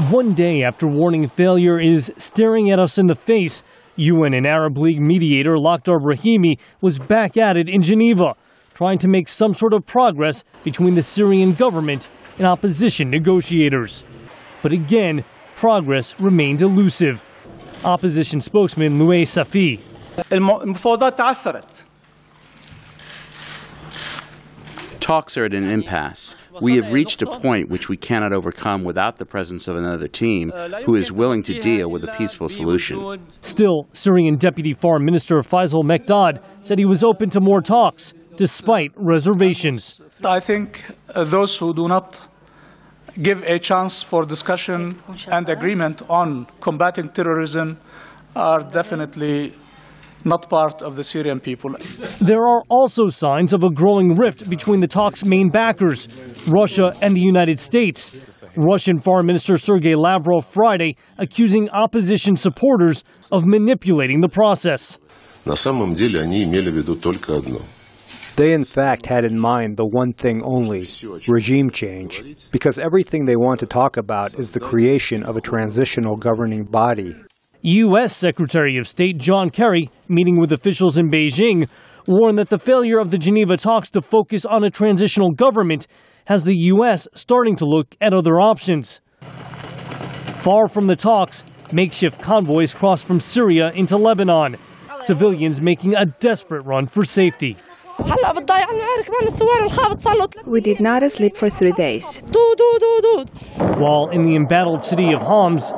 One day after warning failure is staring at us in the face, UN and Arab League mediator Lakhdar Brahimi was back at it in Geneva, trying to make some sort of progress between the Syrian government and opposition negotiators. But again, progress remained elusive. Opposition spokesman Louis Safi. Talks are at an impasse. We have reached a point which we cannot overcome without the presence of another team who is willing to deal with a peaceful solution. Still, Syrian Deputy Foreign Minister Faisal Mekdad said he was open to more talks, despite reservations. I think those who do not give a chance for discussion and agreement on combating terrorism are definitely not part of the Syrian people. There are also signs of a growing rift between the talks' main backers, Russia and the United States. Russian Foreign Minister Sergei Lavrov Friday accusing opposition supporters of manipulating the process. They in fact had in mind the one thing only, regime change, because everything they want to talk about is the creation of a transitional governing body. U.S. Secretary of State John Kerry, meeting with officials in Beijing, warned that the failure of the Geneva talks to focus on a transitional government has the U.S. starting to look at other options. Far from the talks, makeshift convoys cross from Syria into Lebanon, civilians making a desperate run for safety. We did not sleep for 3 days. While in the embattled city of Homs,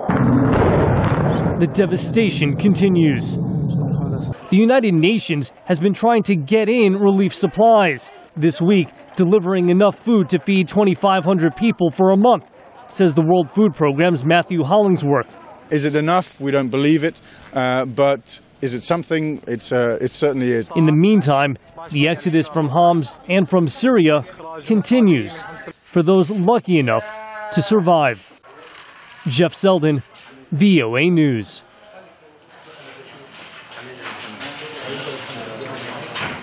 the devastation continues. The United Nations has been trying to get in relief supplies. This week, delivering enough food to feed 2,500 people for a month, says the World Food Programme's Matthew Hollingsworth. Is it enough? We don't believe it. But is it something? It certainly is. In the meantime, the exodus from Homs and from Syria continues for those lucky enough to survive. Jeff Seldin, VOA News.